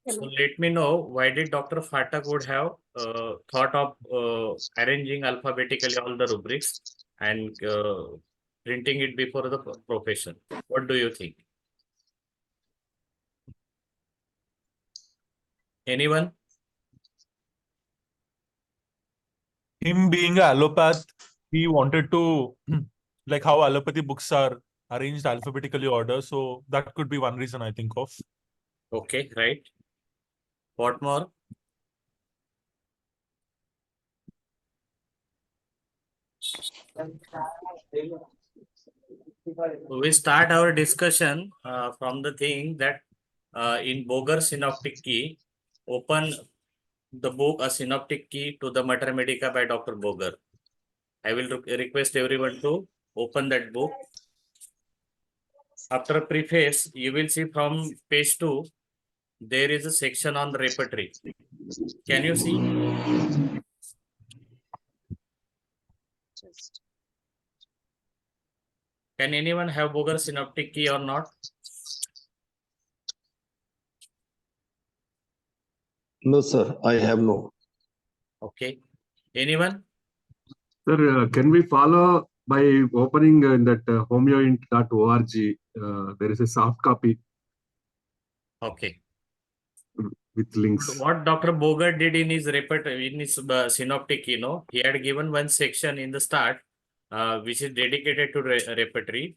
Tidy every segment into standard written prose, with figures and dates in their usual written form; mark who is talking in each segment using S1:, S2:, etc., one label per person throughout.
S1: So let me know, why did Dr. Phatak would have thought of arranging alphabetically all the rubrics and printing it before the profession? What do you think? Anyone?
S2: Him being an allopath, he wanted to like how allopathy books are arranged alphabetically order. So that could be one reason I think of.
S1: Okay, right. What more? We start our discussion from the thing that in Boger Synoptic Key, open the book A Synoptic Key to the Mater Medica by Dr. Boger. I will request everyone to open that book. After preface, you will see from page 2, there is a section on the repertory. Can you see? Can anyone have Boger Synoptic Key or not?
S3: No, sir, I have no.
S1: Okay. Anyone?
S4: Sir, can we follow by opening in that homeoint.org? There is a soft copy
S1: Okay.
S4: with links.
S1: What Dr. Boger did in his repertory, in his synoptic, he had given one section in the start, which is dedicated to repertory.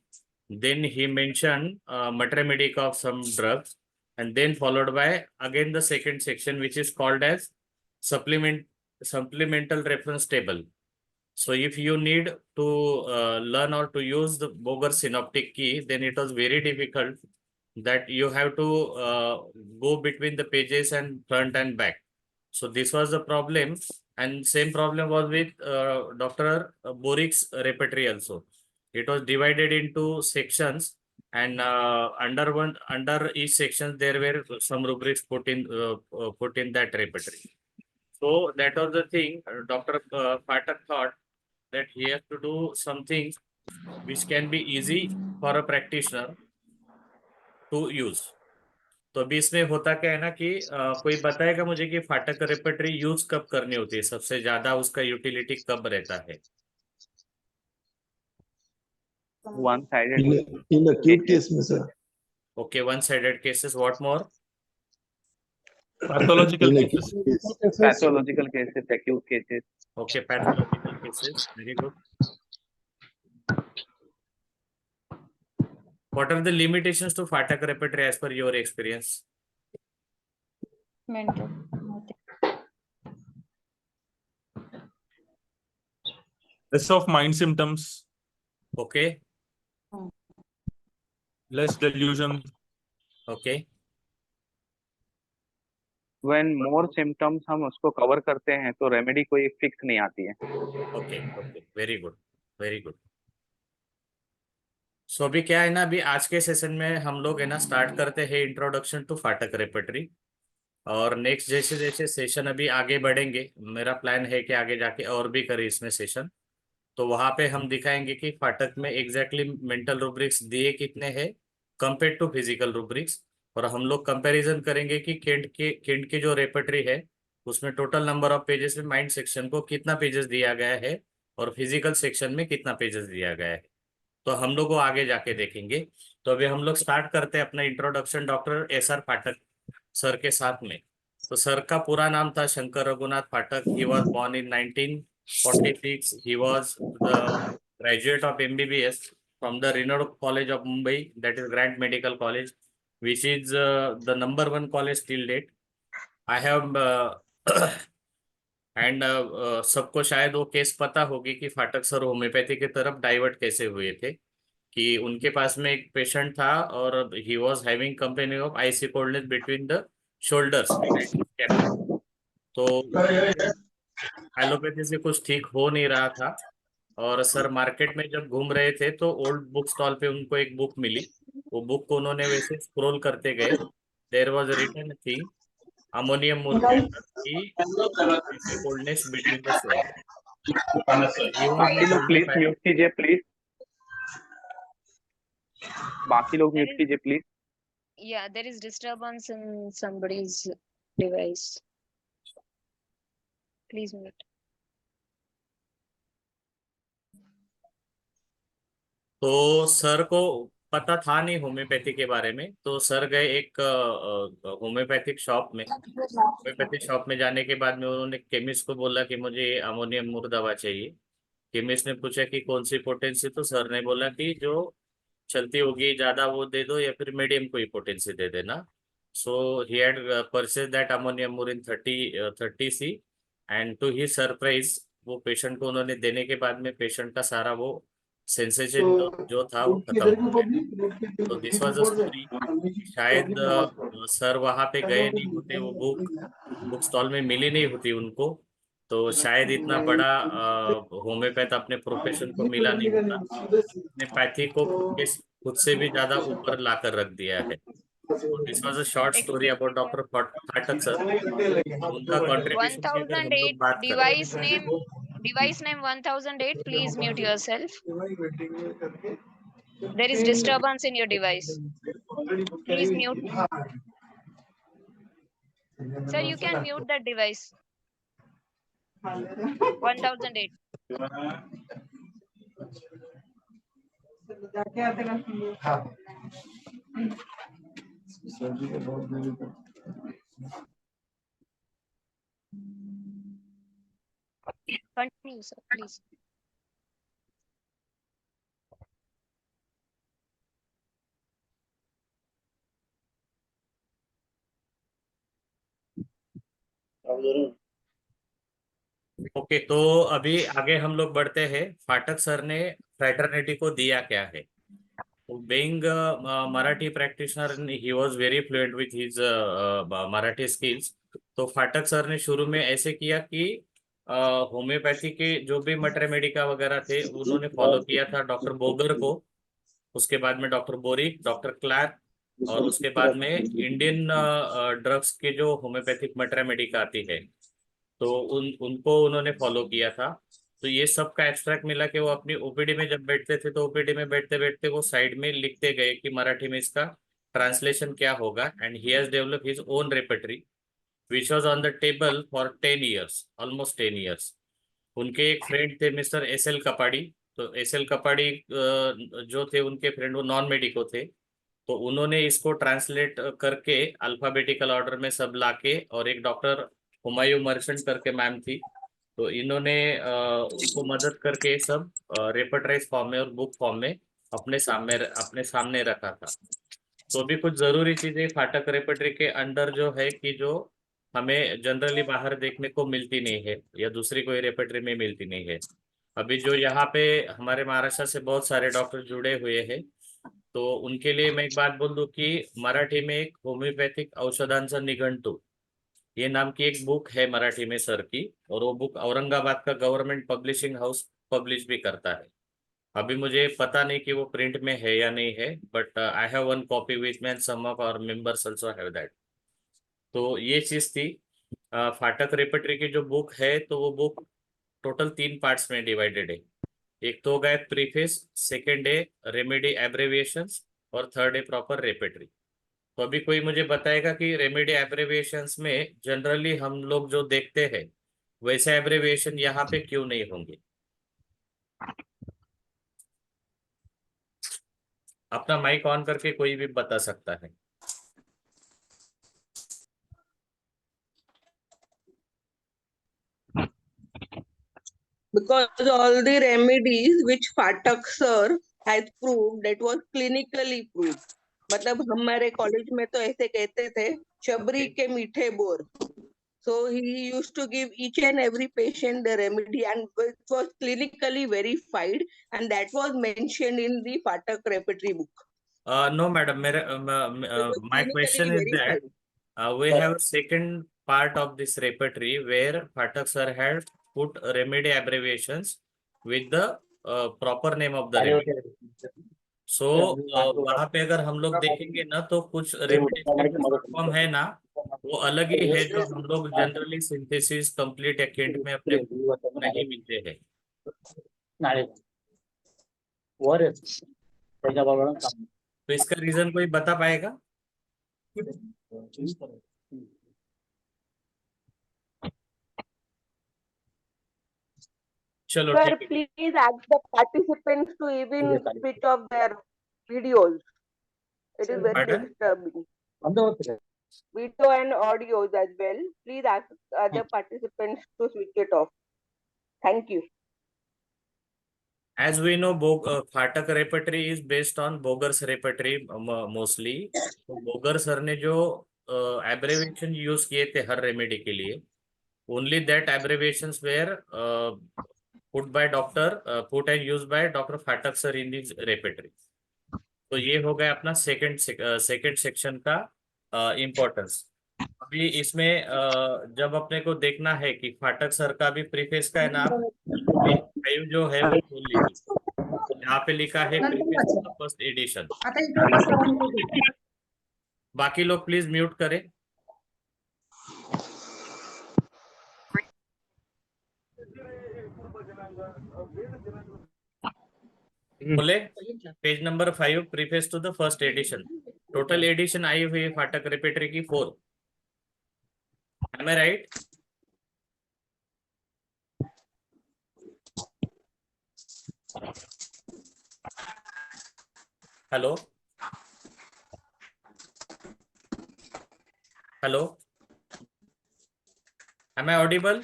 S1: Then he mentioned Mater Medica of some drugs, and then followed by again the second section, which is called as supplemental reference table. So if you need to learn or to use the Boger synoptic key, then it was very difficult that you have to go between the pages and front and back. So this was the problem, and same problem was with Dr. Borik's repertory also. It was divided into sections, and under each section there were some rubrics put in that repertory. So that was the thing. Dr. Phatak thought that he has to do something which can be easy for a practitioner to use. तो अभी इसमें होता क्या है ना कि कोई बताएगा मुझे कि फाटक रेपर्टरी यूज कब करनी होती है, सबसे ज्यादा उसका यूटिलिटी कब रहता है?
S5: One sided.
S3: In acute case, sir.
S1: Okay, one sided cases. What more?
S2: Pathological
S3: In
S2: cases.
S3: acute cases.
S5: Pathological cases, acute cases.
S1: Okay, pathological cases. Very good. What are the limitations to Phatak repertory as per your experience?
S6: Mental.
S2: Less of mind symptoms,
S1: Okay.
S2: less delusion.
S1: Okay.
S5: When more symptoms हम उसको cover करते हैं तो remedy कोई fix नहीं आती है.
S1: Okay. Okay. Very good. Very good. So अभी क्या है ना, अभी आज के सेशन में हम लोग है ना स्टार्ट करते हैं इंट्रोडक्शन टू फाटक रेपर्टरी, और नेक्स्ट जैसे जैसे सेशन अभी आगे बढ़ेंगे, मेरा प्लान है कि आगे जाके और भी करें इसमें सेशन, तो वहां पे हम दिखाएंगे कि फाटक में एग्जैक्टली मेंटल रूब्रिक्स दिए कितने हैं कंपेयर टू फिजिकल रूब्रिक्स, और हम लोग कंपैरिजन करेंगे कि केंट की जो रेपर्टरी है उसमें टोटल नंबर ऑफ पेजेस में माइंड सेक्शन को कितना पेजेस दिया गया है और फिजिकल सेक्शन में कितना पेजेस दिया गया है, तो हम लोग वो आगे जाके देखेंगे। तो अभी हम लोग स्टार्ट करते हैं अपना इंट्रोडक्शन डॉक्टर एसआर फाटक सर के साथ में। तो सर का पूरा नाम था शंकर रघुनाथ फाटक। He was born in 1946. He was the graduate of MBBS from the renowned college of Mumbai, that is Grant Medical College, which is the number one college till date. I have and सबको शायद वो case पता होगी कि फाटक sir homeopathy की तरफ divert कैसे हुए थे, कि उनके पास में एक पेशेंट था और he was having complaining of IC coldness between the shoulders, तो एलोपैथी से कुछ ठीक हो नहीं रहा था, और सर मार्केट में जब घूम रहे थे तो ओल्ड बुक स्टॉल पे उनको एक बुक मिली। वो बुक को उन्होंने वैसे स्क्रॉल करते गए, there was written thing ammonium मुर्गेटर की कोल्डनेस बिटवीन द शोल्डर।
S5: बाकी लोग प्लीज म्यूट कीजिए, प्लीज बाकी लोग म्यूट कीजिए please.
S6: Yeah, there is disturbance in somebody's device. Please mute.
S1: तो सर को पता था नहीं होम्योपैथी के बारे में, तो सर गए एक होम्योपैथिक शॉप में। होम्योपैथिक शॉप में जाने के बाद में उन्होंने केमिस्ट को बोला कि मुझे अमोनियम मूर दवा चाहिए। केमिस्ट ने पूछा कि कौन सी पोटेंसी, तो सर ने बोला कि जो चलती होगी ज्यादा वो दे दो या फिर मीडियम कोई पोटेंसी दे देना। So he had purchase that ammonium mur in 30 C, and to he surprise वो पेशेंट को उन्होंने देने के बाद में पेशेंट का सारा वो सेंसेशन जो था वो खत्म हो गया। तो दिस वाज द स्टोरी। शायद सर वहां पे गए नहीं होते, वो बुक स्टॉल में मिली नहीं होती उनको, तो शायद इतना बड़ा होम्योपैथ अपने प्रोफेशन को मिला नहीं होता। अपने पैथी को खुद से भी ज्यादा ऊपर लाकर रख दिया है। तो this was a short story about doctor Phatak sir. उनका कंट्रीब्यूशन की अगर हम लोग
S6: 1008
S1: बात करें,
S6: device name 1008. Please mute yourself. There is disturbance in your device. Please mute. Sir, you can mute that device. 1008. Continue, sir, please.
S1: Okay, तो अभी आगे हम लोग बढ़ते हैं। फाटक सर ने फ्रैटर्निटी को दिया क्या है। Being Marathi practitioner, he was very fluent with his Marathi skills. तो फाटक सर ने शुरू में ऐसे किया कि होम्योपैथी के जो भी मटर मेडिका वगैरह थे उन्होंने फॉलो किया था डॉक्टर बोगर को, उसके बाद में डॉक्टर बोरिक, डॉक्टर क्लार्क, और उसके बाद में इंडियन ड्रग्स के जो होम्योपैथिक मटर मेडिका आती है तो उनको उन्होंने फॉलो किया था। तो ये सब का एक्सट्रैक्ट मिला कि वो अपनी ओपीडी में जब बैठते थे तो ओपीडी में बैठते बैठते वो साइड में लिखते गए कि मराठी में इसका ट्रांसलेशन क्या होगा, and he has develop his own repertory which was on the table for 10 years, almost 10 years. उनके एक फ्रेंड थे मिस्टर एस एल कपाड़ी। तो एस एल कपाड़ी जो थे उनके फ्रेंड, वो नॉन मेडिको थे। तो उन्होंने इसको ट्रांसलेट करके अल्फाबेटिकल ऑर्डर में सब लाके, और एक डॉक्टर हुमायूं मर्चेंट करके मैम थी, तो इन्होंने उनको मदद करके सब रेपर्टराइज फॉर्म में और बुक फॉर्म में अपने सामने रखा था। तो भी कुछ जरूरी चीजें फाटक रेपर्टरी के अंडर जो है कि जो हमें जनरली बाहर देखने को मिलती नहीं है या दूसरी कोई रेपर्टरी में मिलती नहीं है। अभी जो यहाँ पे हमारे महाराष्ट्र से बहुत सारे डॉक्टर जुड़े हुए हैं, तो उनके लिए मैं एक बात बोल दूं कि मराठी में एक होम्योपैथिक औषधांचा निघंटू ये नाम की एक बुक है मराठी में सर की, और वो बुक औरंगाबाद का गवर्नमेंट पब्लिशिंग हाउस पब्लिश भी करता है। अभी मुझे पता नहीं कि वो प्रिंट में है या नहीं है, but I have one copy with me and some of our members also have that. तो ये चीज थी। फाटक रेपर्टरी की जो बुक है तो वो बुक टोटल 3 पार्ट्स में डिवाइडेड है। एक तो होगा प्रीफेस, सेकेंड है रेमेडी एब्रेविएशंस, और थर्ड है प्रॉपर रेपर्टरी। तो अभी कोई मुझे बताएगा कि रेमेडी एब्रेविएशंस में जनरली हम लोग जो देखते हैं वैसे एब्रेविएशन यहाँ पे क्यों नहीं होंगे। अपना माइक ऑन करके कोई भी बता सकता है।
S7: Because all the remedies which Phatak sir has proved, that was clinically proved. मतलब हमारे कॉलेज में तो ऐसे कहते थे शबरी के मीठे bore. So he used to give each and every patient the remedy, and it was clinically verified, and that was mentioned in the Phatak repertory book.
S1: No, madam.
S7: It was
S1: My question
S7: clinically
S1: is that
S7: verified.
S1: we have a second part of this repertory where Phatak sir had put remedy abbreviations with the proper name of the remedy. सो वहां पे अगर हम लोग देखेंगे ना तो कुछ remedies के जो फॉर्म है ना वो अलग ही है, जो हम लोग जनरली सिंथेसिस कंप्लीट एकेंट में अपने नहीं मिलते हैं। तो इसका रीजन कोई बता पाएगा। चलो
S7: Sir,
S1: ठीक है।
S7: please ask the participants to even switch off their videos. It is very
S1: Pardon?
S7: disturbing. Video and audios as well. Please ask other participants to switch it off. Thank you.
S1: As we know, फाटक repertory is based on Boger's repertory mostly. तो Bogar sir ने जो एब्रेविएशन use किए थे हर remedy के लिए, only that abbreviations were put and used by doctor Phatak sir in this repertory. तो ये हो गया अपना सेकंड सेक्शन का इम्पोर्टेंस। अभी इसमें जब अपने को देखना है कि फाटक सर का भी प्रीफेस का है ना, फाइव जो है वो खोल लीजिए, यहाँ पे लिखा है प्रीफेस का फर्स्ट एडिशन। बाकी लोग प्लीज म्यूट करें। बोले page number 5 preface to the first edition. Total edition आई हुई है फाटक रेपेटरी की 4। Am I right? Hello hello, am I audible?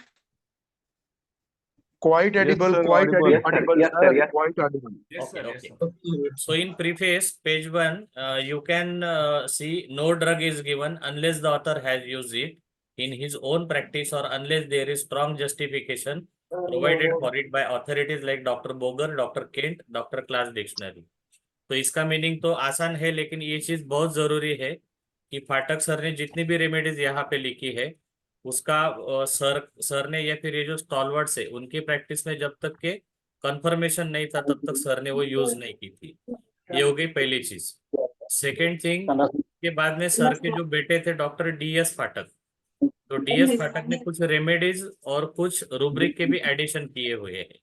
S8: Quite edible, quite audible,
S5: Yes, sir. Yes.
S8: quite audible.
S1: Okay. So in preface, page 1, you can see no drug is given unless the author has used it in his own practice or unless there is strong justification provided for it by authorities like Dr. Boger, Dr. Kent, Dr. Class Dictionary. तो इसका meaning तो आसान है, लेकिन ये चीज बहुत जरूरी है कि फाटक सर ने जितनी भी रेमेडीज यहाँ पे लिखी है उसका सर ने या फिर ये जो स्टॉलवर्ड्स है उनकी प्रैक्टिस में जब तक के कंफर्मेशन नहीं था तब तक सर ने वो यूज नहीं की थी। ये हो गई पहली चीज। सेकेंड थिंग, के बाद में सर के जो बेटे थे डॉक्टर DS फाटक, तो DS फाटक ने कुछ रेमेडीज और कुछ रूब्रिक के भी एडिशन किए हुए हैं।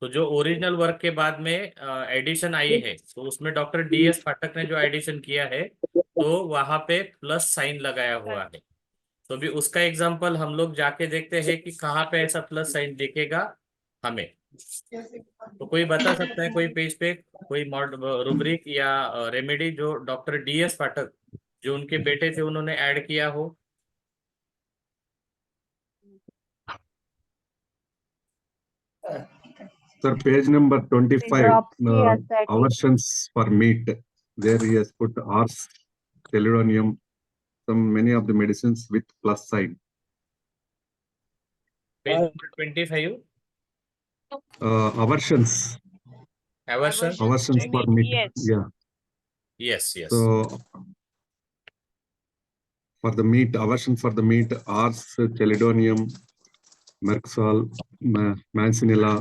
S1: तो जो ओरिजिनल वर्क के बाद में एडिशन आई है तो उसमें डॉक्टर DS फाटक ने जो एडिशन किया है तो वहां पे प्लस साइन लगाया हुआ है। तो भी उसका एग्जांपल हम लोग जाके देखते हैं कि कहाँ पे ऐसा प्लस साइन दिखेगा हमें। तो कोई बता सकता है कोई पेज पे कोई रूब्रिक या रेमेडी जो डॉक्टर DS फाटक जो उनके बेटे थे उन्होंने ऐड किया हो?
S4: Sir, page number 25, aversions for meat. There he has put ars, chelidonium, many of the medicines with plus sign.
S1: Page number 25
S4: Aversions for meat.
S6: Yes.
S1: yes.
S4: So for the meat, aversion for the meat, ars, chelidonium, merxol, mancinella.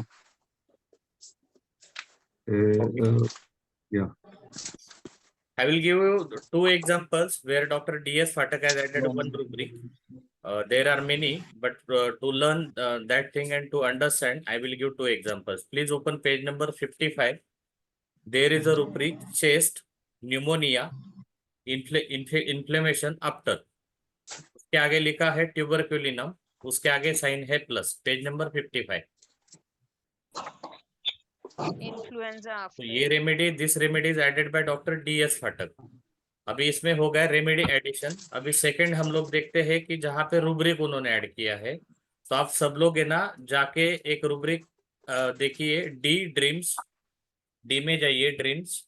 S1: I will give you 2 examples where Dr. DS Fatak has added one rubric. There are many, but to learn that thing and to understand, I will give 2 examples. Please open page number 55. There is a rubric chest, pneumonia, inflammation after. उसके आगे लिखा है ट्यूबरक्यूलिनम, उसके आगे sign है plus. Page number 55।
S6: Influenza
S1: तो
S6: after.
S1: ये remedy, this remedy is added by doctor DS Phatak. अभी इसमें हो गया रेमेडी एडिशन। अभी सेकंड हम लोग देखते हैं कि जहाँ पे रूब्रिक उन्होंने ऐड किया है। तो आप सब लोग है ना जाके एक रूब्रिक देखिए, डी ड्रीम्स, डी में जाइए, ड्रीम्स।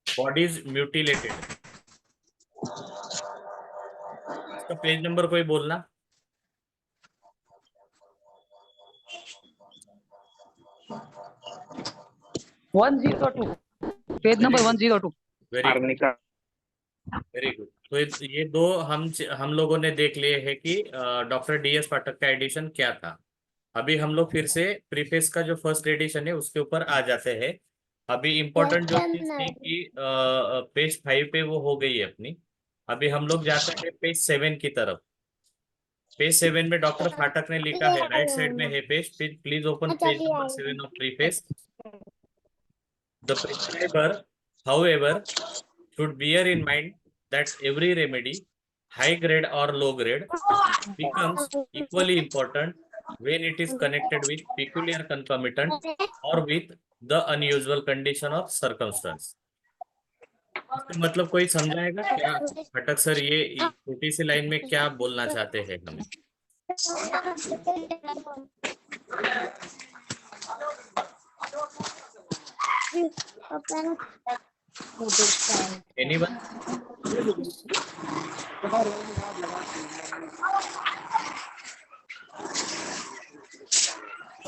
S1: बॉडीज म्यूटिलेटेड, इसका पेज नंबर कोई बोलना।
S9: Page number 102।
S1: Very good. तो ये 2 हम लोगों ने देख लिए है कि डॉक्टर DS फाटक का एडिशन क्या था। अभी हम लोग फिर से प्रीफेस का जो फर्स्ट एडिशन है उसके ऊपर आ जाते हैं। अभी इम्पोर्टेंट जो चीज थी कि पेज 5 पे वो हो गई है अपनी। अभी हम लोग जाते हैं पेज 7 की तरफ। पेज 7 में डॉक्टर फाटक ने लिखा है, राइट साइड में है page. Please open page number 7 of preface. The prescriber, however, should bear in mind that every remedy, high grade or low grade, becomes equally important when it is connected with peculiar concomitant or with the unusual condition of circumstance. इसका मतलब कोई समझाएगा क्या घटक sir, ये छोटी सी line में क्या बोलना चाहते हैं हमें? Anyone?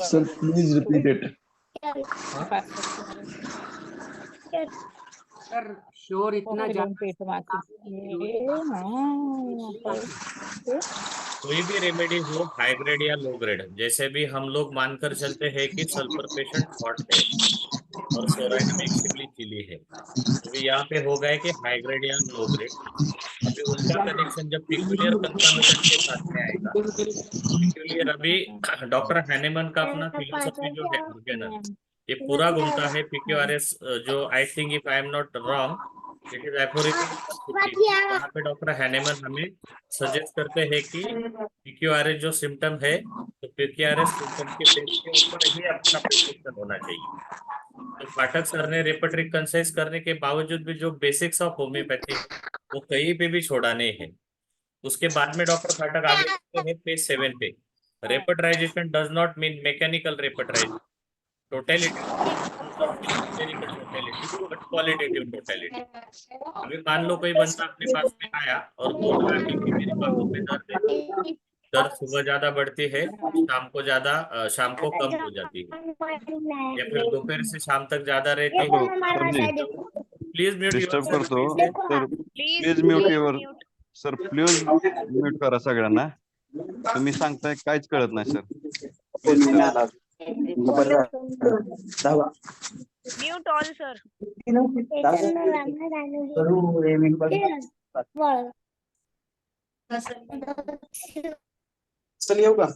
S3: Sir, please repeat it.
S9: Sir शोर इतना
S1: कोई भी रेमेडी हो, हाई ग्रेड या लो ग्रेड, जैसे भी हम लोग मानकर चलते हैं कि सल्फर पेशेंट हॉट है और सोराइनम एक्सट्रीमली चिली है, अभी यहाँ पे हो गए कि हाई ग्रेड या लो ग्रेड। अभी उनका कनेक्शन जब पिक्यूलियर कंकामिनेंट के साथ में आएगा, पिक्यूलियर, अभी डॉक्टर हैनेमन का अपना फिलोसफी जो है ना, ये पूरा घूमता है PQRS, जो I think if I am not wrong it is aphorism. यहाँ पे डॉक्टर हैनेमन हमें सजेस्ट करते हैं कि PQRS जो सिम्टम है, तो PQRS सिम्टम के बेस के ऊपर ही अपना प्रिस्क्रिप्शन होना चाहिए। तो पाठक सर ने रेपर्टरी कंसाइज करने के बावजूद भी जो बेसिक्स ऑफ होम्योपैथी वो कहीं पे भी छोड़ाने हैं। उसके बाद में डॉक्टर फाटक आगे लिखते हैं पेज 7 पे, repertorization does not mean mechanical repertorization, totality totality but qualitative totality. अभी मान लो कोई बंदा अपने पास में आया और बोल रहा है कि मेरी बाहों में दर्द है, दर्द सुबह ज्यादा बढ़ती है, शाम को कम हो जाती है, या फिर दोपहर से शाम तक ज्यादा रहती है। प्लीज म्यूट
S8: डिस्टर्ब करतो तर please mute your sir, please mute करा सगळ्यांना. तुम्ही सांगताय काहीच कळत नाही सर.
S6: Mute all, sir.
S9: चल येऊ का?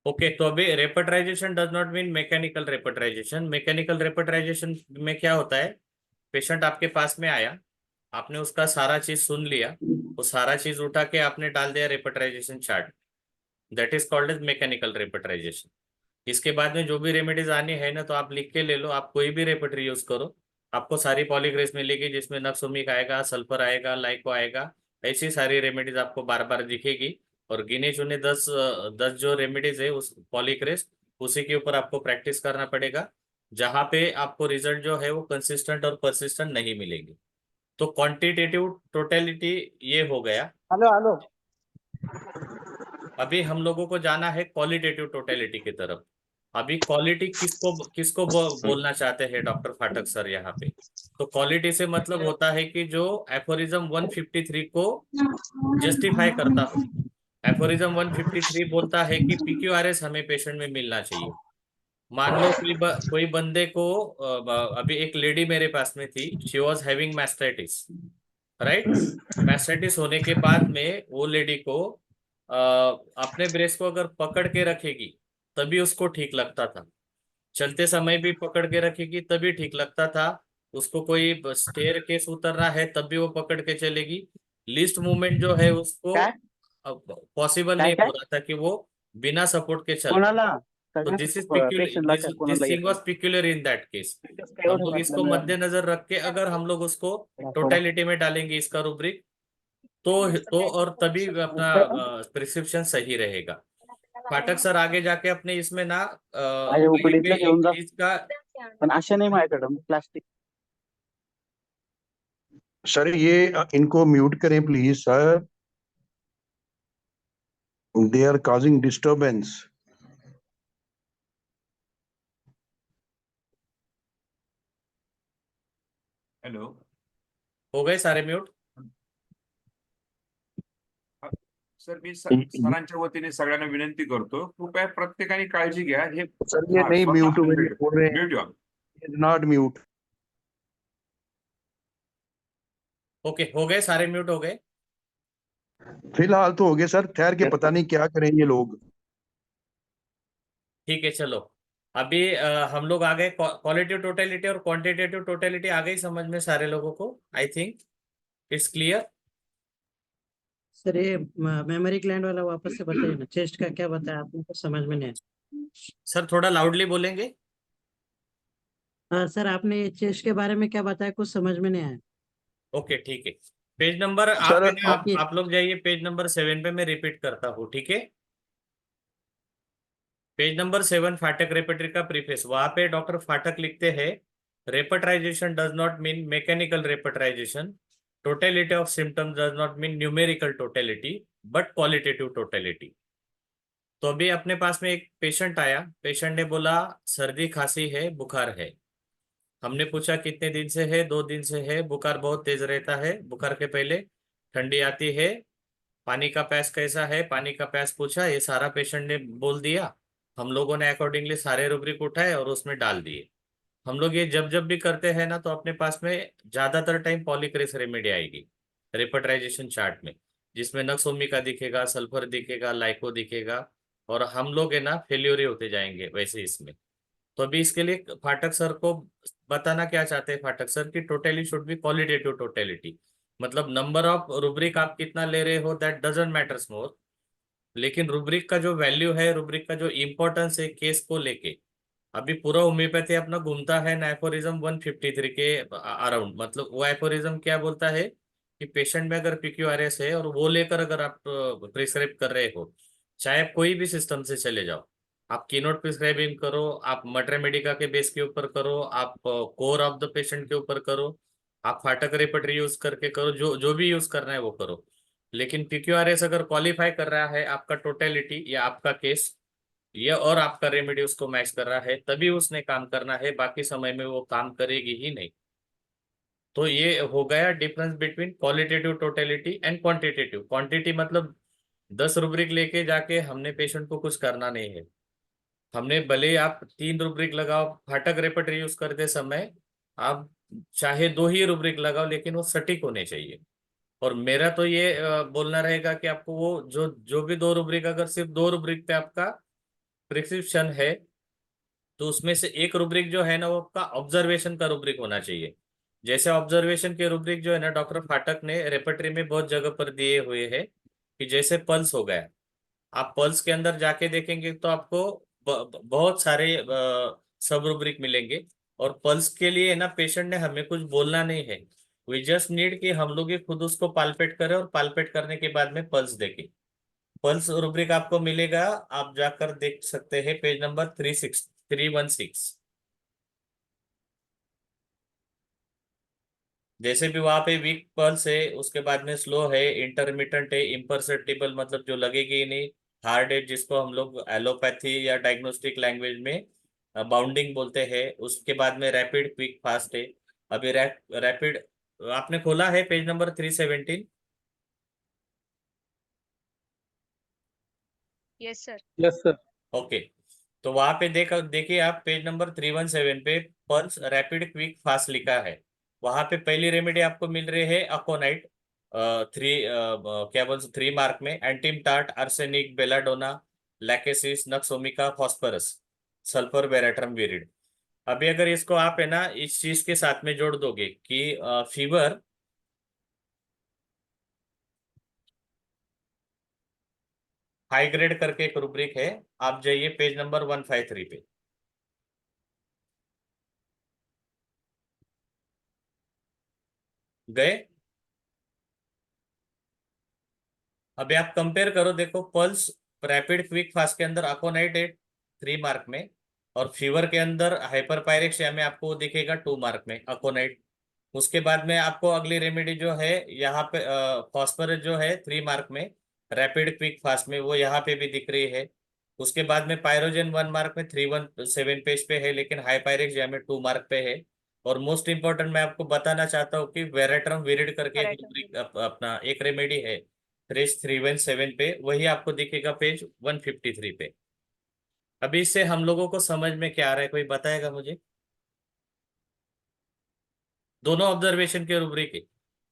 S1: ओके, तो अभी repertorization does not mean mechanical repertorization. Mechanical repertorization में क्या होता है, पेशेंट आपके पास में आया, आपने उसका सारा चीज सुन लिया, वो सारा चीज उठा के आपने डाल दिया repertorization chart, that is called as mechanical repertorization. इसके बाद में जो भी रेमेडीज आनी है ना, तो आप लिख के ले लो, आप कोई भी रेपर्टरी यूज करो, आपको सारी पॉलीग्रेस मिलेगी जिसमें नक्सोमिक आएगा, सल्फर आएगा, लाइको आएगा, ऐसी सारी रेमेडीज आपको बार बार दिखेगी। और गिने चुने 10 जो रेमेडीज है उस पॉलीग्रेस, उसी के ऊपर आपको प्रैक्टिस करना पड़ेगा, जहां पे आपको रिजल्ट जो है वो कंसिस्टेंट और परसिस्टेंट नहीं मिलेंगे। तो क्वांटिटेटिव टोटलिटी ये हो गया।
S9: हेलो हेलो,
S1: अभी हम लोगों को जाना है क्वालिटेटिव टोटलिटी की तरफ। अभी क्वालिटी किसको बोलना चाहते हैं डॉक्टर फाटक सर यहाँ पे? तो क्वालिटी से मतलब होता है कि जो एफोरिज्म 153 को जस्टिफाई करता हो। एफोरिज्म 153 बोलता है कि PQRS हमें पेशेंट में मिलना चाहिए। मान लो कोई बंदे को, अभी एक लेडी मेरे पास में थी, she was having mastitis, right. Mastitis होने के बाद में वो लेडी को अपने ब्रेस्ट को अगर पकड़ के रखेगी तभी उसको ठीक लगता था, चलते समय भी पकड़ के रखेगी तभी ठीक लगता था, उसको कोई स्टेयर केस उतरना है तब भी वो पकड़ के चलेगी, लिस्ट मूवमेंट जो है उसको पॉसिबल नहीं हो रहा था कि वो बिना सपोर्ट के चले। तो this thing was peculiar in that case. हम लोग इसको मद्देनजर रख के अगर हम लोग उसको टोटलिटी में डालेंगे इसका रूब्रिक, तो और तभी अपना प्रिस्क्रिप्शन सही रहेगा। पाठक सर आगे जाके अपने इसमें ना इसका
S9: पण अशा नाही माझ्याकडं प्लास्टिक.
S8: सर ये इनको म्यूट करें please sir, they are causing disturbance.
S1: Hello, हो गए सारे म्यूट?
S10: सर मी सरांच्या वतीने सगळ्यांना विनंती करतो, कृपया प्रत्येकाने काळजी घ्या. हे
S3: सर ये नहीं म्यूट बोल रहे हैं,
S10: म्यूट व्हा.
S3: Not mute.
S1: ओके, हो गए सारे, म्यूट हो गए.
S3: फिलहाल तो हो गए सर, ठहर के पता नहीं क्या करें ये लोग.
S1: ठीक है, चलो. अभी हम लोग आ गए क्वालिटी टोटलिटी और क्वांटिटेटिव टोटलिटी आ गई समझ में सारे लोगों को. I think it's clear.
S9: Sir ये मेमोरी ग्लैंड वाला वापस से बताइए ना, चेस्ट का क्या बताया आपने, कुछ समझ में नहीं आया.
S1: सर थोड़ा लाउडली बोलेंगे.
S9: सर आपने चेस्ट के बारे में क्या बताया, कुछ समझ में नहीं आया.
S1: ओके, ठीक है. पेज नंबर
S3: सर,
S1: आप लोग जाइए पेज नंबर 7 पे, मैं रिपीट करता हूँ, ठीक है. पेज नंबर 7, फाटक रेपेटरी का प्रीफेस. वहां पे डॉक्टर फाटक लिखते हैं, repertorization does not mean mechanical repertorization, totality of symptoms does not mean numerical totality but qualitative totality. तो अभी अपने पास में एक पेशेंट आया. पेशेंट ने बोला सर्दी खांसी है, बुखार है. हमने पूछा कितने दिन से है. 2 दिन से है. बुखार बहुत तेज रहता है. बुखार के पहले ठंडी आती है. पानी का प्यास कैसा है, पानी का प्यास पूछा. ये सारा पेशेंट ने बोल दिया. हम लोगों ने अकॉर्डिंगली सारे रूब्रिक उठाए और उसमें डाल दिए. हम लोग ये जब जब भी करते हैं ना, तो अपने पास में ज्यादातर टाइम पॉलीक्रेस रेमेडी आएगी रेपेट्राइजेशन चार्ट में, जिसमें नक्सोमिका दिखेगा, सल्फर दिखेगा, लाइको दिखेगा, और हम लोग है ना फेल्योर होते जाएंगे वैसे इसमें. तो अभी इसके लिए फाटक सर को बताना क्या चाहते हैं फाटक सर की totally should be qualitative totality. मतलब नंबर ऑफ रूब्रिक आप कितना ले रहे हो दैट डजंट मैटर्स मोर, लेकिन रूब्रिक का जो वैल्यू है, रूब्रिक का जो इम्पोर्टेंस है केस को लेके. अभी पूरा होम्योपैथी अपना घूमता है एफोरिज्म 153 के अराउंड. मतलब वो एफोरिज्म क्या बोलता है कि पेशेंट में अगर PQRS है और वो लेकर अगर आप प्रिस्क्राइब कर रहे हो, चाहे आप कोई भी सिस्टम से चले जाओ, आप कीनोट प्रिस्क्राइबिंग करो, आप मटर मेडिका के बेस के ऊपर करो, आप कोर ऑफ द पेशेंट के ऊपर करो, आप फाटक रेपेटरी यूज करके करो, जो जो भी यूज करना है वो करो. लेकिन PQRS अगर क्वालिफाई कर रहा है आपका टोटलिटी या आपका केस, ये और आपका रेमेडी उसको मैच कर रहा है, तभी उसने काम करना है. बाकी समय में वो काम करेगी ही नहीं. तो ये हो गया difference between qualitative totality and quantitative. Quantity मतलब 10 रूब्रिक लेके जाके हमने पेशेंट को कुछ करना नहीं है. हमने भले ही आप 3 रूब्रिक लगाओ, फाटक रेपेटरी यूज करते समय आप चाहे 2 ही रूब्रिक लगाओ, लेकिन वो सटीक होने चाहिए. और मेरा तो ये बोलना रहेगा कि आपको वो जो जो भी 2 रूब्रिक, अगर सिर्फ 2 रूब्रिक पे आपका प्रिस्क्रिप्शन है, तो उसमें से एक रूब्रिक जो है ना, वो आपका ऑब्जर्वेशन का रूब्रिक होना चाहिए. जैसे ऑब्जर्वेशन के रूब्रिक जो है ना, डॉक्टर फाटक ने रेपेटरी में बहुत जगह पर दिए हुए हैं कि जैसे पल्स हो गया, आप पल्स के अंदर जाके देखेंगे तो आपको बहुत सारे सब रूब्रिक मिलेंगे. और पल्स के लिए ना पेशेंट ने हमें कुछ बोलना नहीं है. वी जस्ट नीड कि हम लोग ही खुद उसको पाल्पेट करें और पाल्पेट करने के बाद में पल्स देखें. पल्स रूब्रिक आपको मिलेगा, आप जाकर देख सकते हैं पेज नंबर 316. जैसे भी वहां पे वीक पल्स है, उसके बाद में स्लो है, इंटरमिटेंट है, इम्परसेप्टिबल मतलब जो लगेगी ही नहीं, हार्ड है जिसको हम लोग एलोपैथी या डायग्नोस्टिक लैंग्वेज में बाउंडिंग बोलते हैं, उसके बाद में रैपिड, क्विक, फास्ट है. अभी रैपिड आपने खोला है page number 317.
S6: Yes sir.
S3: Yes sir.
S1: Okay, तो वहां पे देखिए आप पेज नंबर 317 पे पल्स, रैपिड, क्विक, फास्ट लिखा है. वहां पे पहली रेमेडी आपको मिल रही है अकोनाइट, 3 मार्क में, एंटीम टार्ट, आर्सेनिक, बेलाडोना, लैकेसिस, नक्सोमिका, फॉस्फोरस, सल्फर, बेराट्रम, विरिड. अभी अगर इसको आप है ना इस चीज के साथ में जोड़ दोगे कि फीवर, हाई ग्रेड करके एक रूब्रिक है, आप जाइए पेज नंबर 153 पे. गए? अभी आप कंपेयर करो, देखो पल्स, रैपिड, क्विक, फास्ट के अंदर अकोनाइट है 3 मार्क में, और फीवर के अंदर हाइपरपायरेक्सिया में आपको दिखेगा 2 मार्क में अकोनाइट. उसके बाद में आपको अगली रेमेडी जो है यहाँ पे फॉस्फोरस जो है 3 मार्क में, रैपिड, क्विक, फास्ट में, वो यहाँ पे भी दिख रही है. उसके बाद में पायरोजन 1 मार्क में 317 पेज पे है, लेकिन हाइपायरेक्सिया में 2 मार्क पे है. और मोस्ट इंपॉर्टेंट मैं आपको बताना चाहता हूँ कि वेरेट्रम विरिड करके एक
S6: Veratrum
S1: rubric अपना एक रेमेडी है, पेज 317 पे, वही आपको दिखेगा पेज 153 पे। अभी इससे हम लोगों को समझ में क्या आ रहा है, कोई बताएगा मुझे? दोनों ऑब्जर्वेशन के रूब्रिक है।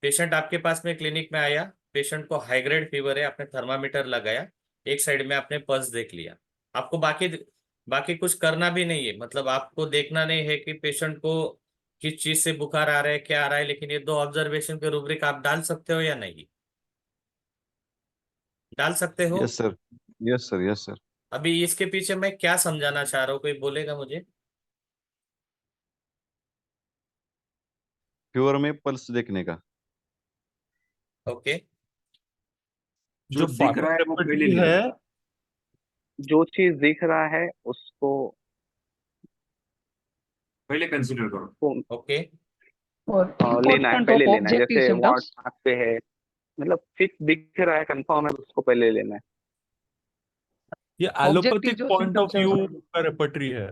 S1: पेशेंट आपके पास में क्लिनिक में आया, पेशेंट को हाई ग्रेड फीवर है, आपने थर्मामीटर लगाया, एक साइड में आपने पल्स देख लिया। आपको बाकी बाकी कुछ करना भी नहीं है, मतलब आपको देखना नहीं है कि पेशेंट को किस चीज से बुखार आ रहा है, क्या आ रहा है, लेकिन ये दो ऑब्जर्वेशन के रूब्रिक आप डाल सकते हो या नहीं डाल सकते हो?
S8: Yes sir, yes sir, yes sir.
S1: अभी इसके पीछे मैं क्या समझाना चाह रहा हूँ, कोई बोलेगा मुझे?
S8: फीवर में पल्स देखने का।
S1: ओके।
S10: जो
S2: जो
S10: दिख रहा है वो
S2: फाटक
S10: पहले
S2: रेपेट्री
S10: लेना
S2: है,
S10: है।
S5: जो चीज दिख रहा है उसको
S10: पहले कंसीडर करो।
S1: ओके।
S11: और
S5: लेना है,
S11: इम्पोर्टेंट
S5: पहले
S11: ऑफ
S5: लेना है।
S11: ऑब्जेक्टिव
S5: जैसे
S11: सिम्टम्स।
S5: व्हाट्सएप पे है, मतलब फिक्स दिख रहा है, कंफर्म है, उसको पहले लेना है।
S2: ये
S11: ऑब्जेक्टिव
S2: एलोपैथिक
S11: जो
S2: पॉइंट ऑफ
S11: सिम्टम्स है
S2: व्यू
S11: उसमें
S2: का रेपेट्री है।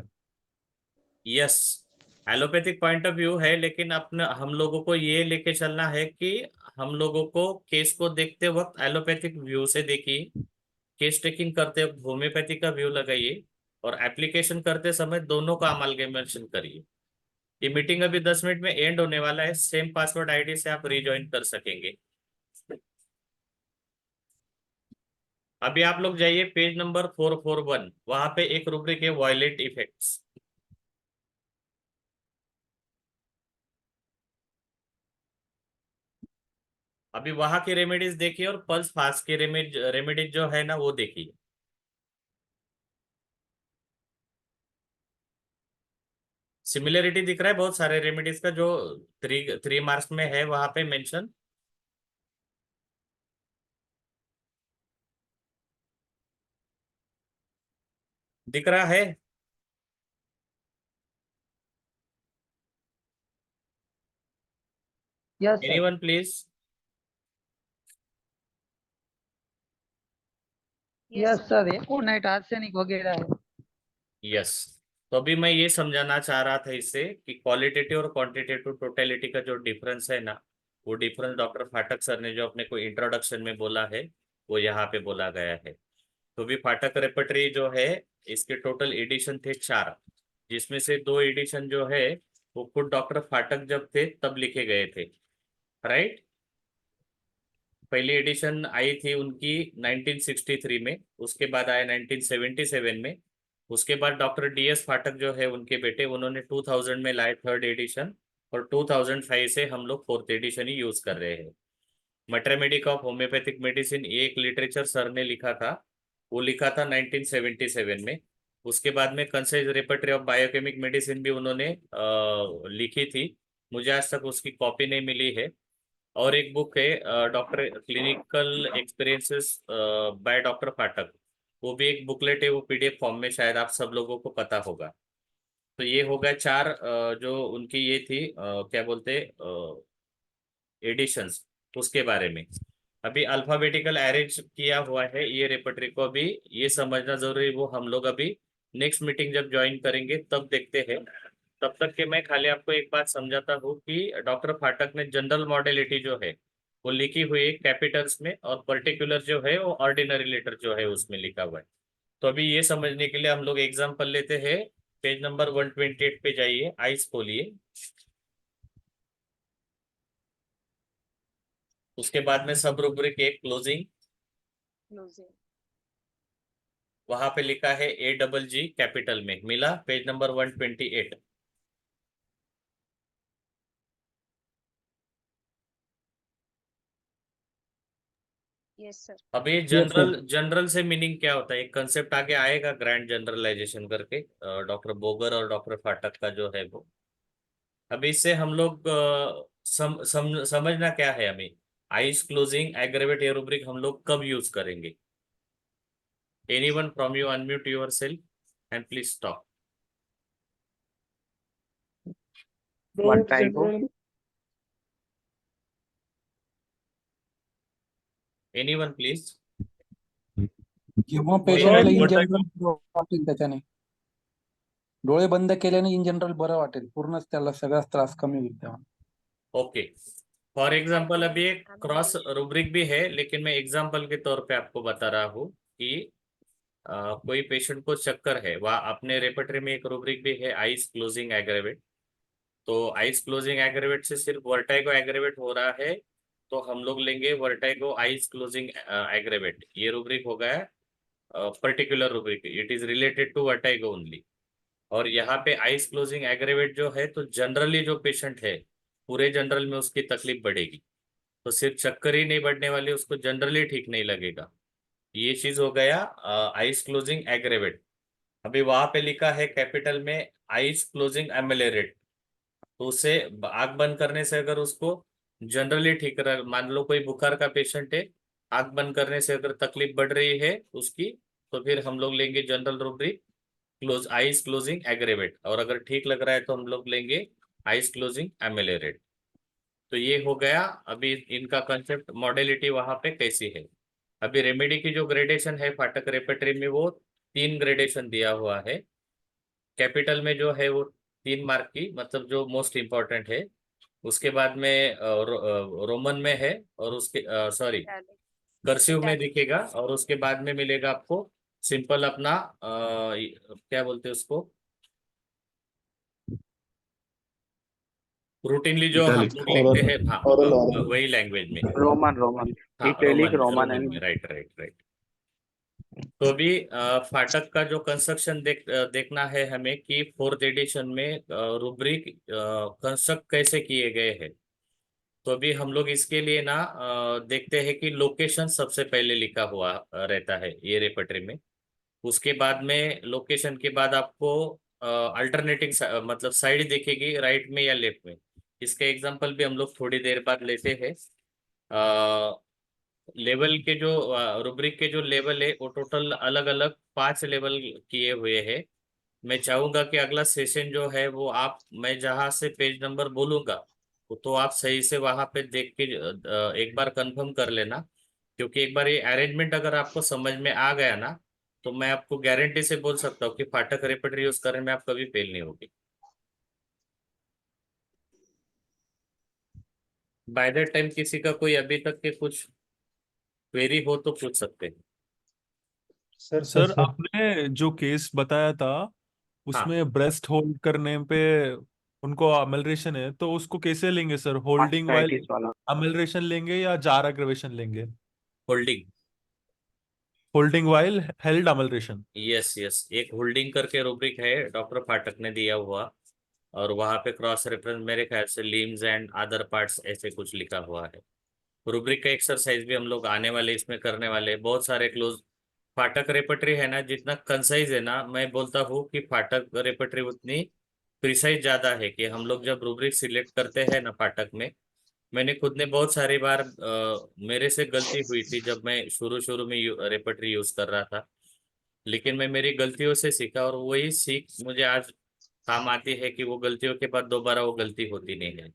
S1: Yes, allopathic point of view है, लेकिन अपने हम लोगों को ये लेके चलना है कि हम लोगों को केस को देखते वक्त एलोपैथिक व्यू से देखिए, केस टेकिंग करते वक्त होम्योपैथी का व्यू लगाइए, और एप्लीकेशन करते समय दोनों का अमाल्गेमेशन करिए। ये मीटिंग अभी 10 मिनट में एंड होने वाला है, सेम पासवर्ड आईडी से आप रिज्वाइन कर सकेंगे। अभी आप लोग जाइए पेज नंबर 441, वहां पे एक रूब्रिक है वायलेट इफेक्ट्स। अभी वहां की रेमेडीज देखिए और पल्स फास्ट की रेमेडीज जो है ना वो देखिए। सिमिलरिटी दिख रहा है बहुत सारे रेमेडीज का, जो 3 मार्क्स में है वहां पे मेंशन। दिख रहा है?
S11: Yes sir,
S1: anyone please?
S11: Yes sir, aconite arsenic वगैरह है।
S1: यस। तो अभी मैं ये समझाना चाह रहा था इससे कि क्वालिटेटिव और क्वांटिटेटिव टोटेलिटी का जो डिफरेंस है ना, वो डिफरेंस डॉक्टर फाटक सर ने जो अपने को इंट्रोडक्शन में बोला है, वो यहाँ पे बोला गया है। तो भी फाटक रेपर्टरी जो है, इसके टोटल एडिशन थे 4, जिसमें से 2 एडिशन जो है वो खुद डॉक्टर फाटक जब थे तब लिखे गए थे, राइट? पहली एडिशन आई थी उनकी 1963 में, उसके बाद आया 1977 में, उसके बाद डॉक्टर डीएस फाटक जो है उनके बेटे, उन्होंने 2000 में लाए 3rd एडिशन, और 2005 से हम लोग 4th एडिशन ही यूज कर रहे हैं। मैट्रेमेडिक ऑफ होम्योपैथिक मेडिसिन एक लिटरेचर सर ने लिखा था, वो लिखा था 1977 में। उसके बाद में concise repertory of biochemic medicine भी उन्होंने लिखी थी, मुझे आज तक उसकी कॉपी नहीं मिली है। और एक बुक है doctor clinical experiences by doctor फाटक, वो भी एक बुकलेट है, वो पीडीएफ फॉर्म में शायद आप सब लोगों को पता होगा। तो ये हो गया 4 जो उनकी ये थी क्या बोलते एडिशंस, उसके बारे में। अभी अल्फाबेटिकल अरेंज किया हुआ है ये रेपर्टरी को, अभी ये समझना जरूरी, वो हम लोग अभी नेक्स्ट मीटिंग जब ज्वाइन करेंगे तब देखते हैं। तब तक के मैं खाली आपको एक बात समझाता हूँ कि डॉक्टर फाटक ने जनरल मॉडलिटी जो है वो लिखी हुई है कैपिटल्स में, और पर्टिकुलर जो है वो ऑर्डिनरी लेटर जो है उसमें लिखा हुआ है। तो अभी ये समझने के लिए हम लोग एग्जाम्पल लेते हैं। पेज नंबर 128 पे जाइए, आइस खोलिए। उसके बाद में सब रूब्रिक एक क्लोजिंग, वहां पे लिखा है AGG कैपिटल में, मिला? Page number 128।
S6: Yes sir.
S1: अभी जनरल से मीनिंग क्या होता है, एक कंसेप्ट आगे आएगा ग्रैंड जनरलाइजेशन करके, डॉक्टर बोगर और डॉक्टर फाटक का जो है वो। अभी इससे हम लोग समझना क्या है हमें, आइज क्लोजिंग एग्रेवेट ये रूब्रिक हम लोग कब यूज करेंगे? Anyone from you unmute yourself and please talk.
S5: What time को?
S1: Anyone please?
S11: जेव्हा
S1: What
S11: पेशंटला इन
S1: type
S11: जनरल वाटेल त्याच्याने, डोळे बंद केल्याने इन जनरल बरं वाटेल, पूर्णच त्याला सगळाच त्रास कमी होईल तेव्हा.
S1: ओके, फॉर एग्जाम्पल अभी एक क्रॉस रूब्रिक भी है, लेकिन मैं एग्जाम्पल के तौर पे आपको बता रहा हूँ कि कोई पेशेंट को चक्कर है, वह अपने रेपर्टरी में एक रूब्रिक भी है, आइज क्लोजिंग एग्रेवेट। तो आइज क्लोजिंग एग्रेवेट से सिर्फ वर्टाइगो एग्रेवेट हो रहा है, तो हम लोग लेंगे वर्टाइगो आइज क्लोजिंग एग्रेवेट। ये रूब्रिक हो गया particular rubric, it is related to vertigo only. और यहाँ पे आइज क्लोजिंग एग्रेवेट जो है, तो जनरली जो पेशेंट है पूरे जनरल में उसकी तकलीफ बढ़ेगी, तो सिर्फ चक्कर ही नहीं बढ़ने वाली, उसको जनरली ठीक नहीं लगेगा। ये चीज हो गया आइज क्लोजिंग एग्रेवेट। अभी वहां पे लिखा है कैपिटल में आइज क्लोजिंग एमेलेरेट, तो उसे आंख बंद करने से अगर उसको जनरली ठीक रह, मान लो कोई बुखार का पेशेंट है, आंख बंद करने से अगर तकलीफ बढ़ रही है उसकी, तो फिर हम लोग लेंगे general rubric close eyes closing aggravate, और अगर ठीक लग रहा है तो हम लोग लेंगे आइज क्लोजिंग एमेलेरेट। तो ये हो गया अभी इनका कंसेप्ट, मॉडलिटी वहां पे कैसी है। अभी रेमेडी की जो ग्रेडेशन है फाटक रेपेटरी में, वो 3 ग्रेडेशन दिया हुआ है। कैपिटल में जो है वो 3 मार्क की, मतलब जो मोस्ट इम्पोर्टेंट है। उसके बाद में रोमन में है, और उसके सॉरी कर्सिव में दिखेगा, और उसके बाद में मिलेगा आपको सिंपल अपना क्या बोलते हैं उसको, रूटीनली जो हम
S4: Italic.
S1: लोग लिखते हैं, हाँ वही लैंग्वेज में,
S5: रोमन रोमन
S1: हाँ
S5: इटैलिक
S1: रोमन
S5: रोमन
S1: रोमन में, राइट राइट राइट। तो अभी फाटक का जो कंस्ट्रक्शन देखना है हमें कि 4th एडिशन में रूब्रिक कंस्ट्रक्ट कैसे किए गए हैं। तो अभी हम लोग इसके लिए ना देखते हैं कि लोकेशन सबसे पहले लिखा हुआ रहता है ये रेपर्टरी में। उसके बाद में लोकेशन के बाद आपको अल्टरनेटिंग मतलब साइड दिखेगी राइट में या लेफ्ट में। इसका एग्जांपल भी हम लोग थोड़ी देर बाद लेते हैं। लेवल के जो रूब्रिक के जो लेवल है वो टोटल अलग अलग 5 लेवल किए हुए हैं। मैं चाहूंगा कि अगला सेशन जो है वो आप, मैं जहां से पेज नंबर बोलूंगा तो आप सही से वहां पे देख के एक बार कंफर्म कर लेना, क्योंकि एक बार ये अरेंजमेंट अगर आपको समझ में आ गया ना, तो मैं आपको गारंटी से बोल सकता हूँ कि फाटक रेपर्टरी यूज करने में आप कभी फेल नहीं होगी। बाय द टाइम किसी का कोई अभी तक के कुछ क्वेरी हो तो पूछ सकते हैं।
S2: सर आपने जो केस बताया था
S1: हाँ,
S2: उसमें ब्रेस्ट होल्ड करने पे उनको अमलरेशन है, तो उसको कैसे लेंगे सर? होल्डिंग वाइल
S5: मास्टाइटिस वाला
S2: अमलरेशन लेंगे या जार अग्रवेशन लेंगे?
S1: Holding.
S2: Holding while held amelioration.
S1: Yes yes, एक होल्डिंग करके रूब्रिक है डॉक्टर फाटक ने दिया हुआ, और वहां पे क्रॉस रेफरेंस मेरे ख्याल से लिम्स एंड अदर पार्ट्स ऐसे कुछ लिखा हुआ है। रूब्रिक का एक्सरसाइज भी हम लोग आने वाले इसमें करने वाले, बहुत सारे क्लोज। फाटक रेपर्टरी है ना, जितना कंसाइज है ना, मैं बोलता हूँ कि फाटक रेपर्टरी उतनी प्रिसाइज ज्यादा है कि हम लोग जब रूब्रिक सिलेक्ट करते हैं ना फाटक में, मैंने खुद ने बहुत सारी बार मेरे से गलती हुई थी जब मैं शुरू शुरू में रेपर्टरी यूज कर रहा था, लेकिन मैं मेरी गलतियों से सीखा, और वही सीख मुझे आज काम आती है कि वो गलतियों के बाद दोबारा वो गलती होती नहीं है।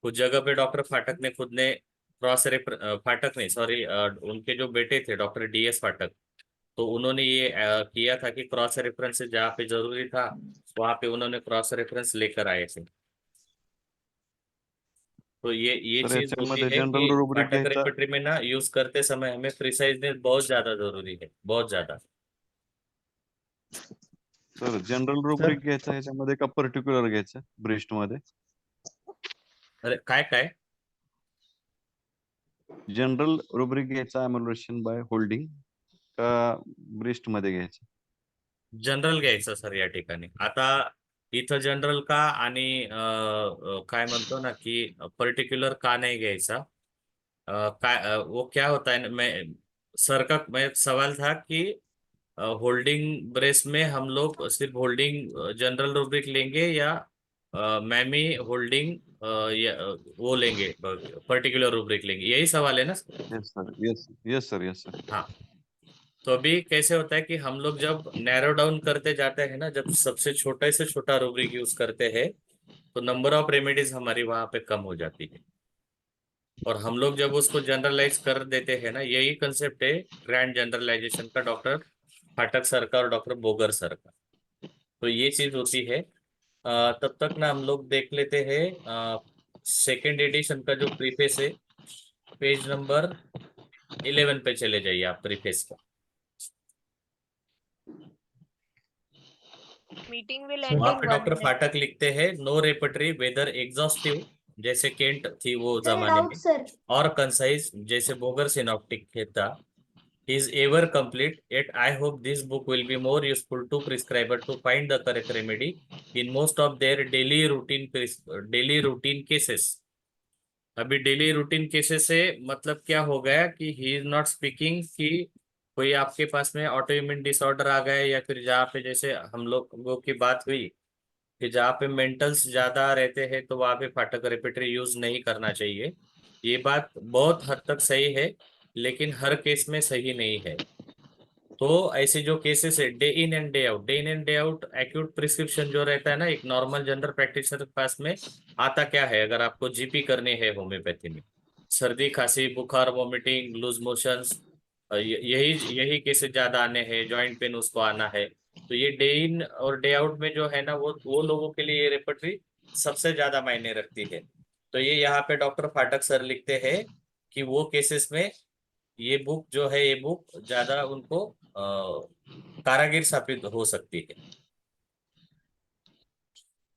S1: कुछ जगह पे डॉक्टर फाटक ने खुद ने फाटक नहीं सॉरी, उनके जो बेटे थे डॉक्टर DS फाटक, तो उन्होंने ये किया था कि क्रॉस रेफरेंस जहाँ पे जरूरी था वहां पे उन्होंने क्रॉस रेफरेंस लेकर आए थे। तो ये
S8: सर
S1: चीज होती
S8: याच्यामध्ये
S1: है
S8: जनरल
S1: कि
S8: रुब्रिक
S1: फाटक
S8: घ्यायचा
S1: रेपेटरी में ना यूज करते समय हमें प्रिसाइजनेस बहुत ज्यादा जरूरी है, बहुत ज्यादा।
S8: सर जनरल रुब्रिक घ्यायचा ह्याच्यामध्ये का पर्टिक्युलर घ्यायचं ब्रेस्ट मध्ये?
S1: अरे काय काय
S8: जनरल रुब्रिक घ्यायचा अमलरेशन बाय होल्डिंग का ब्रेस्ट मध्ये घ्यायचं?
S1: जनरल घ्यायचं सर या ठिकाणी। आता इथं जनरल का आणि काय म्हणतो ना की पर्टिक्युलर का नहीं घ्यायचा, वो क्या होता है ना, मैं सर का मैं सवाल था कि होल्डिंग ब्रेस में हम लोग सिर्फ होल्डिंग जनरल रूब्रिक लेंगे या मैमी होल्डिंग वो लेंगे पर्टिकुलर रूब्रिक लेंगे, यही सवाल है ना sir?
S8: Yes sir, yes yes sir, yes sir.
S1: हाँ, तो अभी कैसे होता है कि हम लोग जब नैरो डाउन करते जाते हैं ना, जब सबसे छोटे से छोटा रूब्रिक यूज करते हैं, तो नंबर ऑफ रेमेडीज हमारी वहां पे कम हो जाती है, और हम लोग जब उसको जनरलाइज कर देते हैं ना, यही कंसेप्ट है ग्रैंड जनरलाइजेशन का डॉक्टर फाटक सर का और डॉक्टर बोगर सर का। तो ये चीज होती है। तब तक ना हम लोग देख लेते हैं सेकेंड एडिशन का जो प्रीफेस है, पेज नंबर 11 पे चले जाइए आप प्रीफेस का।
S6: Meeting will
S9: Sir.
S6: end
S1: वहां
S6: in
S1: पे
S6: 1
S1: डॉक्टर
S6: minute.
S1: फाटक लिखते हैं नो रेपर्टरी वेदर एग्जॉस्टिव जैसे केंट थी वो जमाने में, और कंसाइज जैसे बोगर सिनॉप्टिक था, is ever complete, yet I hope this book will be more useful to prescriber to find the correct remedy in most of their daily routine cases। अभी daily routine cases से मतलब क्या हो गया कि he is not speaking कि कोई आपके पास में ऑटो इम्यून डिसऑर्डर आ गए, या फिर जहाँ पे जैसे हम लोगों की बात हुई कि जहाँ पे मेंटल्स ज्यादा रहते हैं तो वहाँ पे फाटक रेपेटरी यूज नहीं करना चाहिए। ये बात बहुत हद तक सही है, लेकिन हर केस में सही नहीं है। तो ऐसे जो केसेस है day in and day out, day in and day out acute prescription जो रहता है ना एक नॉर्मल जनरल प्रैक्टिशनर के पास में आता क्या है, अगर आपको जीपी करनी है होम्योपैथी में, सर्दी खांसी बुखार वोमिटिंग लूज मोशंस, यही यही केसेस ज्यादा आने हैं, जॉइंट पेन उसको आना है। तो ये डे इन और डे आउट में जो है ना वो लोगों के लिए ये रेपर्टरी सबसे ज्यादा मायने रखती है। तो ये यहाँ पे डॉक्टर फाटक सर लिखते हैं कि वो केसेस में ये बुक जो है ये बुक ज्यादा उनको कारागिर साबित हो सकती है।